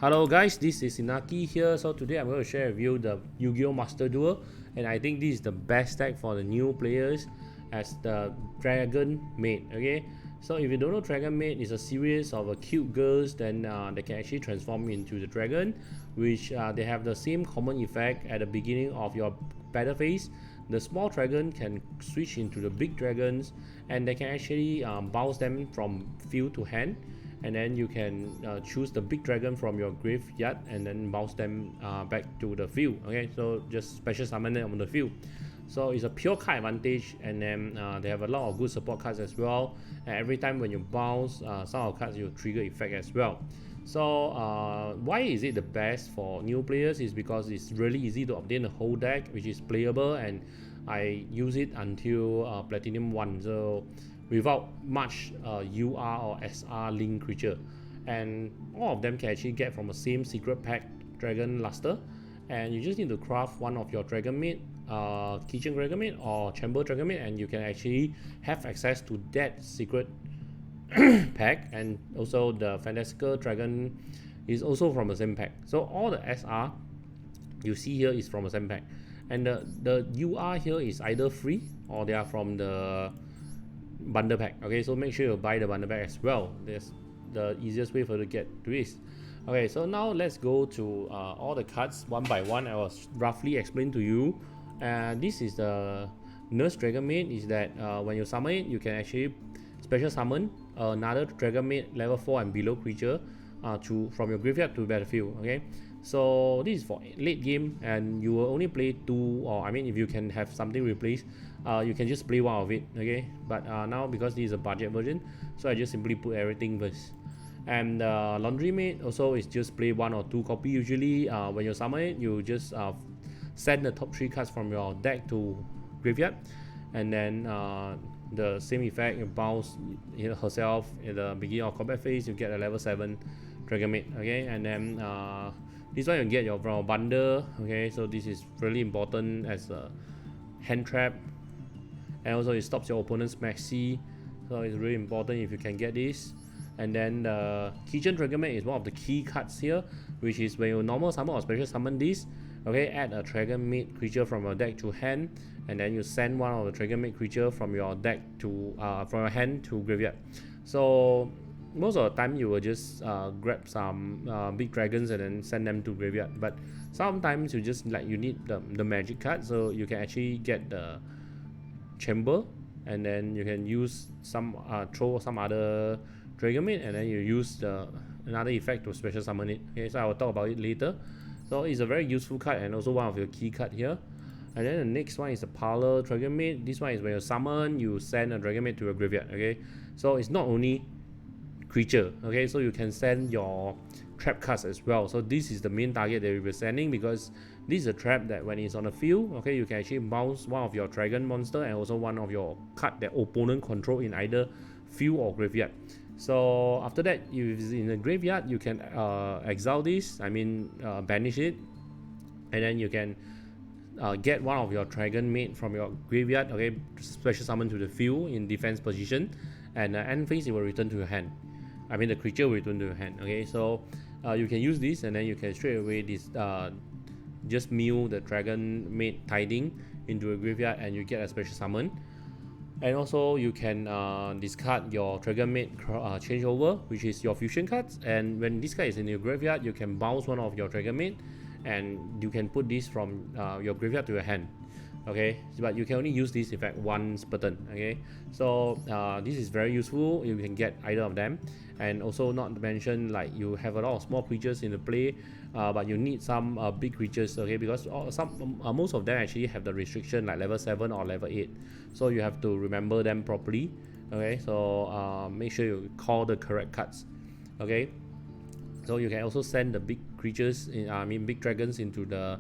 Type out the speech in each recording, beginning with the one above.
Hello guys, this is Inaki here. So today I'm going to share with you the Yugioh Master Duel, and I think this is the best deck for the new players as the Dragon Maid. Okay, so if you don't know, Dragon Maid is a series of cute girls, then they can actually transform into the dragon, which they have the same common effect at the beginning of your battle phase. The small dragon can switch into the big dragons, and they can actually bounce them from field to hand, and then you can choose the big dragon from your graveyard and then bounce them back to the field. Okay, so just special summon them on the field. So it's a pure card advantage, and then they have a lot of good support cards as well, and every time when you bounce some of the cards, you trigger effect as well. So why is it the best for new players is because it's really easy to obtain the whole deck, which is playable, and I use it until Platinum 1, so without much UR or SR link creature, and all of them can actually get from the same secret pack Dragon Luster, and you just need to craft one of your Dragonmaid, Kitchen Dragonmaid or Chamber Dragonmaid, and you can actually have access to that secret pack. And also the Fantastical Dragon is also from the same pack, so all the SR you see here is from the same pack, and the UR here is either free or they are from the bundle pack. Okay, so make sure you buy the bundle pack as well. That's the easiest way for you to get to this. Okay, so now let's go to all the cards one by one. I will roughly explain to you. This is the Nurse Dragonmaid. Is that when you summon it, you can actually special summon another Dragonmaid level 4 and below creature from your graveyard to battlefield. Okay, so this is for late game, and you will only play two, or I mean, if you can have something replaced, you can just play one of it. Okay, but now because this is a budget version, so I just simply put everything first. And Laundry Maid also is just play one or two copy. Usually when you summon it, you just send the top 3 cards from your deck to graveyard, and then the same effect, you bounce herself in the beginning of combat phase, you get a level 7 Dragonmaid. Okay, and then this one you get your from a bundle. Okay, so this is really important as a hand trap, and also it stops your opponent's maxi, so it's really important if you can get this. And then the Kitchen Dragonmaid is one of the key cards here, which is when you normal summon or special summon this. Okay, add a Dragonmaid creature from your deck to hand, and then you send one of the Dragonmaid creature from your deck to from your hand to graveyard. So most of the time you will just grab some big dragons and then send them to graveyard, but sometimes you just you need the magic card, so you can actually get the chamber, and then you can use some throw some other Dragonmaid, and then you use another effect to special summon it. Okay, so I will talk about it later. So it's a very useful card and also one of your key card here. And then the next one is the Parlor Dragonmaid. This one is when you summon, you send a Dragonmaid to your graveyard. Okay, so it's not only creature. Okay, so you can send your trap cards as well. So this is the main target that we're sending, because this is a trap that when it's on the field, okay, you can actually bounce one of your dragon monster and also one of your card that opponent control in either field or graveyard. So after that, if it's in the graveyard, you can exile this, I mean banish it, and then you can get one of your Dragonmaid from your graveyard. Okay, special summon to the field in defense position, and end phase it will return to your hand. I mean the creature will return to your hand. Okay, so you can use this, and then you can straight away just mill the Dragonmaid Tiding into a graveyard, and you get a special summon. And also you can discard your Dragonmaid changeover, which is your fusion cards, and when this card is in your graveyard, you can bounce one of your Dragonmaid, and you can put this from your graveyard to your hand. Okay, but you can only use this effect once per turn. Okay, so this is very useful. You can get either of them, and also not to mention, like, you have a lot of small creatures in the play, but you need some big creatures. Okay, because most of them actually have the restriction like level 7 or level 8, so you have to remember them properly. Okay, so make sure you call the correct cards. Okay, so you can also send the big creatures big dragons into the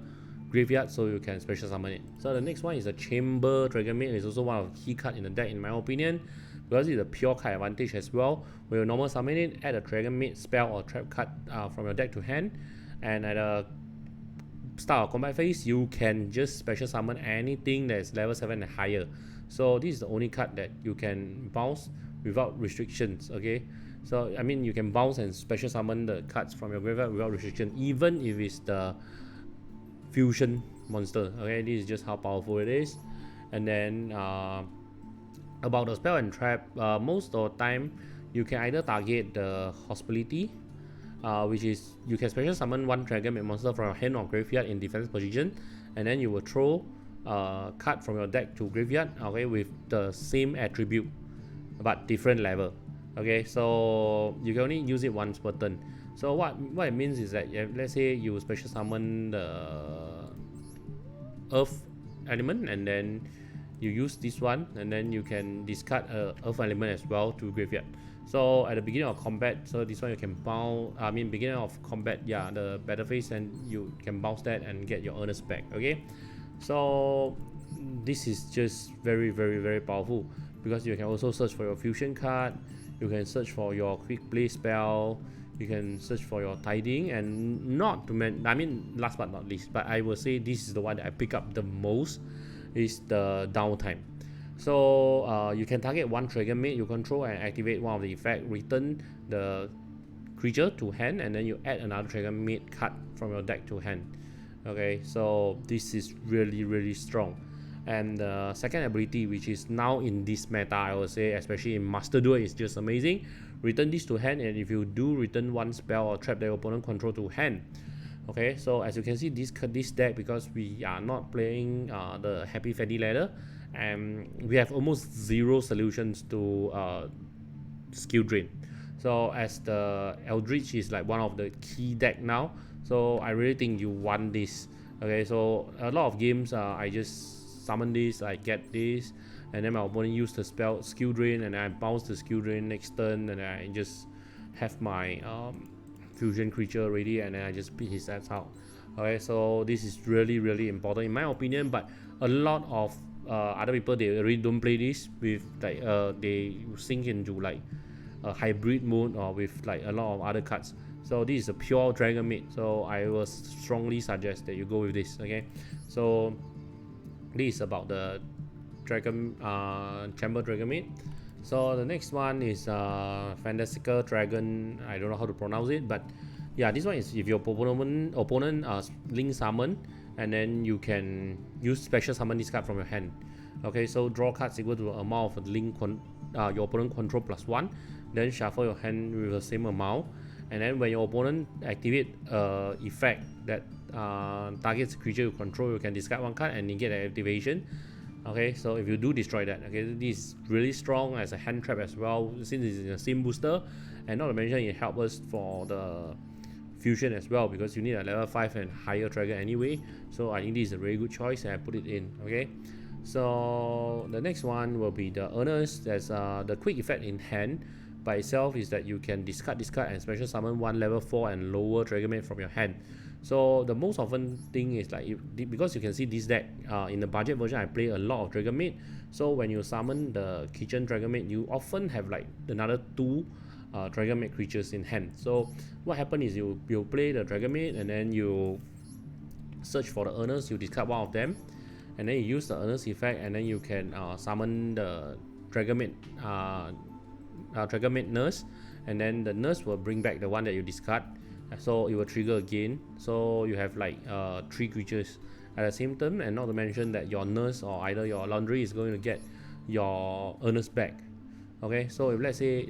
graveyard, so you can special summon it. So the next one is a Chamber Dragonmaid. It's also one of the key cards in the deck in my opinion, because it's a pure card advantage as well. When you normal summon it, add a Dragonmaid spell or trap card from your deck to hand, and at the start of combat phase, you can just special summon anything that is level 7 and higher. So this is the only card that you can bounce without restrictions. Okay, So I mean, you can bounce and special summon the cards from your graveyard without restriction, even if it's the fusion monster. Okay, this is just how powerful it is. And then about the spell and trap, most of the time you can either target the hospitality, which is you can special summon one Dragonmaid monster from your hand or graveyard in defense position, and then you will throw a card from your deck to graveyard, okay, with the same attribute but different level. Okay, so you can only use it once per turn. So what it means is that let's say you special summon the earth element, and then you use this one, and then you can discard a earth element as well to graveyard. So at the beginning of combat, so this one you can bounce, I mean beginning of combat, yeah, the battle phase, and you can bounce that and get your earnest back. Okay, so this is just very powerful, because you can also search for your fusion card, you can search for your quick play spell, you can search for your tiding, and not to I mean last but not least, but I will say this is the one that I pick up the most, is the downtime. So you can target one Dragonmaid you control and activate one of the effect, return the creature to hand, and then you add another Dragonmaid card from your deck to hand. Okay, so this is really strong. And the second ability, which is now in this meta, I would say, especially in Master Duel, is just amazing. Return this to hand, and if you do, return one spell or trap that your opponent control to hand. Okay, so as you can see, this deck, because we are not playing the Happy Fatty ladder, and we have almost zero solutions to skill drain. So as the Eldritch is like one of the key deck now, so I really think you want this. Okay, so a lot of games I just summon this, I get this, and then my opponent use the spell skill drain, and I bounce the skill drain next turn, and I just have my fusion creature ready, and then I just beat his ass out. Okay, so this is really important in my opinion, but a lot of other people, they really don't play this with like they sink into like a hybrid mode or with like a lot of other cards. So this is a pure Dragonmaid, so I will strongly suggest that you go with this. Okay, so this is about the Chamber Dragonmaid. So the next one is Fantastical Dragon. I don't know how to pronounce it, but yeah, this one is if your opponent link summon, and then you can use special summon this card from your hand. Okay, so draw cards equal to the amount of link your opponent control +1, then shuffle your hand with the same amount, and then when your opponent activate effect that targets creature you control, you can discard one card and negate the activation. Okay, so if you do destroy that, okay, this is really strong as a hand trap as well, since it's in a sim booster, and not to mention it helps us for the fusion as well, because you need a level 5 and higher dragon anyway. So I think this is a very good choice, and I put it in. Okay, so the next one will be the Earnest. There's the quick effect in hand by itself is that you can discard this card and special summon one level 4 and lower Dragonmaid from your hand. So the most often thing is like, because you can see this deck in the budget version, I play a lot of Dragonmaid. So when you summon the kitchen Dragonmaid, you often have like another 2 Dragonmaid creatures in hand. So what happens is you play the Dragonmaid, and then you search for the Earnest, you discard one of them, and then you use the Earnest effect, and then you can summon the Dragonmaid Nurse, and then the Nurse will bring back the one that you discard, so it will trigger again. So you have like 3 creatures at the same time, and not to mention that your Nurse or either your Laundry is going to get your Earnest back. Okay, so if let's say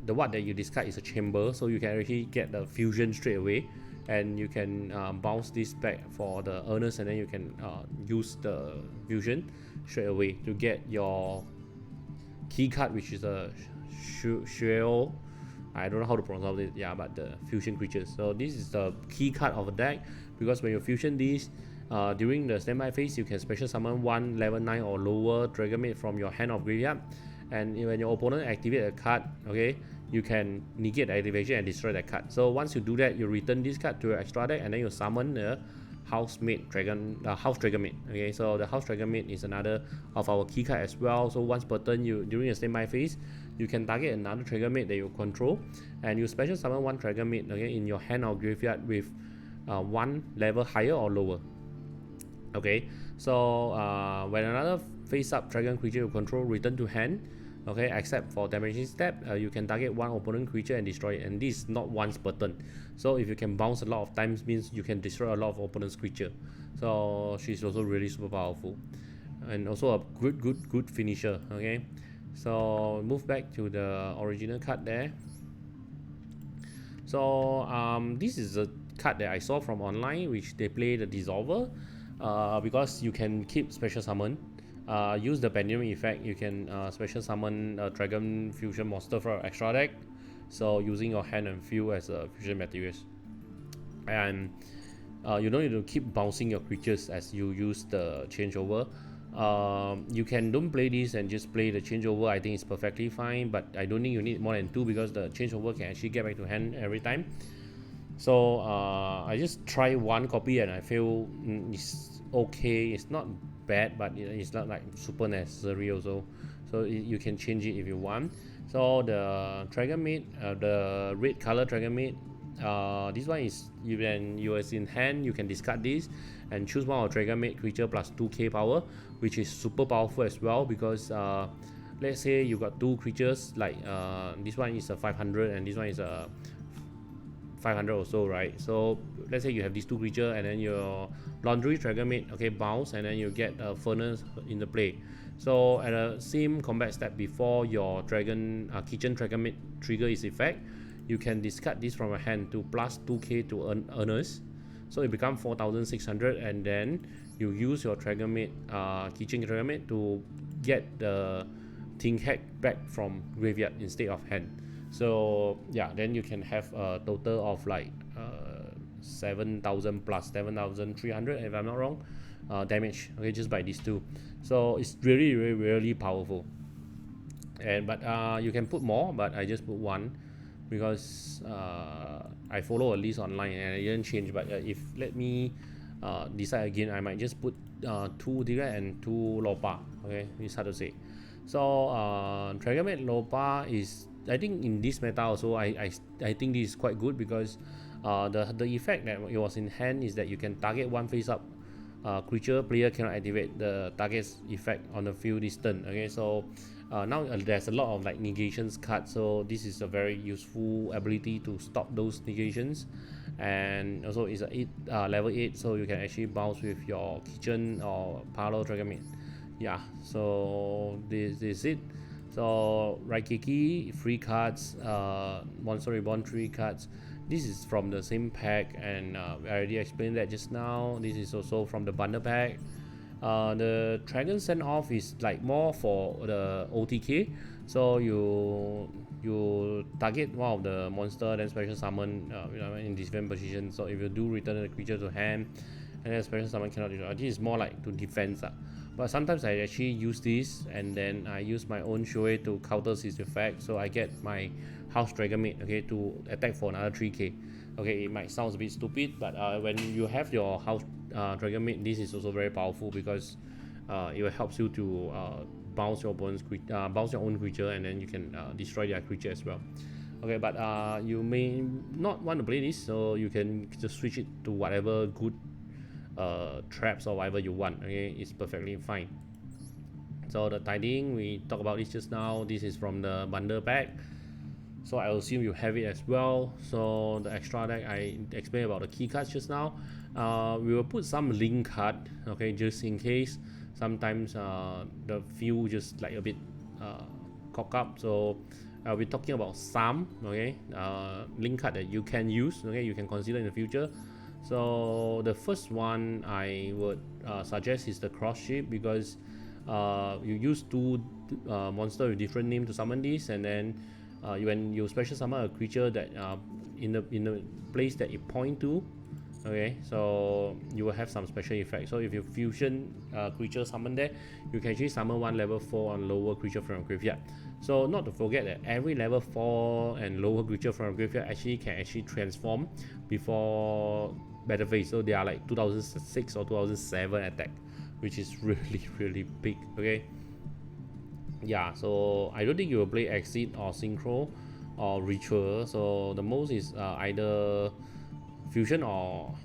the what that you discard is a chamber, so you can actually get the fusion straight away, and you can bounce this back for the Earnest, and then you can use the fusion straight away to get your key card, which is a Shueo. I don't know how to pronounce it, yeah, but the fusion creatures. So this is the key card of a deck, because when you fusion these during the standby phase, you can special summon one level 9 or lower Dragonmaid from your hand of graveyard, and when your opponent activate a card, okay, you can negate the activation and destroy that card. So once you do that, you return this card to your extra deck, and then you summon the House Dragonmaid. Okay, so the House Dragonmaid is another of our key card as well. So once per turn, during the standby phase, you can target another Dragonmaid that you control, and you special summon one Dragonmaid, okay, in your hand or graveyard with one level higher or lower. Okay, so when another face-up dragon creature you control return to hand, Okay, except for damaging step, you can target one opponent creature and destroy it, and this is not once per turn. So if you can bounce a lot of times, means you can destroy a lot of opponent's creature. So she's also really super powerful, and also a good finisher. Okay, so move back to the original card there. So this is a card that I saw from online, which they play the Dissolver, because you can keep special summon. Use the pendulum effect, you can special summon a dragon fusion monster for extra deck. So using your hand and field as a fusion materials, and you don't need to keep bouncing your creatures as you use the changeover. You can don't play this and just play the changeover. I think it's perfectly fine, but I don't think you need more than two because the changeover can actually get back to hand every time. So I just try one copy and I feel it's okay. It's not bad, but it's not like super necessary also. So you can change it if you want. So the Dragonmaid, the red color Dragonmaid, this one is when you is in hand, you can discard this and choose one of Dragonmaid creature plus 2k power, which is super powerful as well because let's say you got two creatures like this one is a 500 and this one is a 500 or so, right? So let's say you have these two creatures and then your laundry Dragonmaid, okay, bounce, and then you get a furnace in the play. So at the same combat step before your kitchen Dragonmaid trigger its effect, you can discard this from your hand to plus 2k to earners. So it becomes 4600, and then you use your Dragonmaid, kitchen Dragonmaid to get the Ting Hack back from graveyard instead of hand. So yeah, then you can have a total of like 7,000 plus 7,300 if I'm not wrong, damage, okay, just by these two. So it's really powerful. And but you can put more, but I just put one because I follow a list online and I didn't change. But if let me decide again, I might just put 2 direct and 2 Lopa. Okay, it's hard to say. So Dragonmaid Lopa is, I think in this meta also, I think this is quite good because the effect that it was in hand is that you can target one face up creature, player cannot activate the target's effect on the field this turn. Okay, so now there's a lot of like negations cards, so this is a very useful ability to stop those negations. And also it's a level 8, so you can actually bounce with your kitchen or Parlor Dragonmaid. Yeah, so this is it. So Raikiki, free cards, Monster Reborn 3 cards. This is from the same pack, and I already explained that just now. This is also from the bundle pack. The Dragon Send Off is like more for the OTK. So you target one of the monster, then special summon in different positions. So if you do return the creature to hand, and then special summon cannot destroy. This is more like to defense. But sometimes I actually use this and then I use my own Shoei to counter his effect, so I get my house Dragonmaid, okay, to attack for another 3k. Okay, it might sound a bit stupid, but when you have your house Dragonmaid, this is also very powerful because it will help you to bounce your opponent's bounce your own creature, and then you can destroy their creature as well. Okay, but you may not want to play this, so you can just switch it to whatever good traps or whatever you want. Okay, it's perfectly fine. So the tiding, we talked about this just now. This is from the bundle pack, so I assume you have it as well. So the extra deck, I explained about the key cards just now. We will put some link card, okay, just in case sometimes the field just like a bit cock up. So I'll be talking about some, okay, link card that you can use, okay, you can consider in the future. So the first one I would suggest is the cross ship, because you use two monster with different name to summon this, and then when you special summon a creature that in the place that it point to, okay, so you will have some special effect. So if you fusion creature summon there, you can actually summon one level 4 on lower creature from graveyard. So not to forget that every level 4 and lower creature from graveyard can actually transform before battle phase. So they are like 2006 or 2007 attack, which is really big. Okay, yeah, so I don't think you will play Exit or Synchro or Ritual. So the most is either Fusion or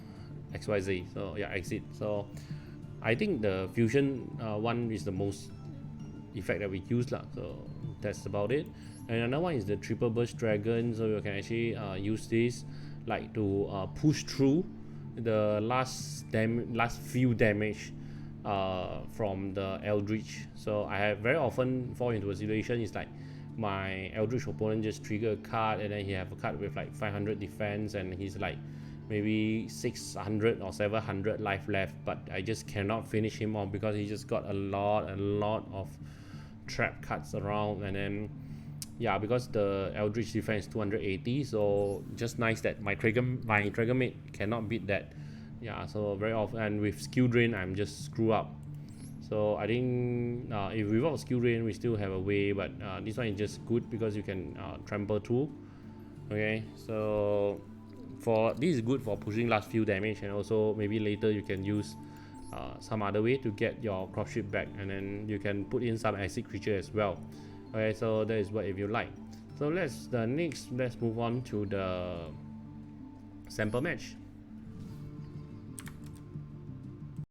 XYZ. So yeah, Exit. So I think the Fusion one is the most effect that we use lah. So that's about it. And another one is the triple burst dragon, so you can actually use this like to push through the last few damage from the Eldritch. So I have very often fall into a situation is like my Eldritch opponent just trigger a card, and then he have a card with like 500 defense, and he's like maybe 600 or 700 life left, but I just cannot finish him off because he just got a lot of trap cards around. And then yeah, because the Eldritch defense is 280, so just nice that my Dragonmaid cannot beat that. Yeah, so very often, and with skill drain I'm just screw up. So I think if without skill drain we still have a way, but this one is just good because you can trample through. Okay, so for this is good for pushing last few damage, and also maybe later you can use some other way to get your crop ship back, and then you can put in some acid creature as well. Okay, so that is what if you like. So let's move on to the sample match.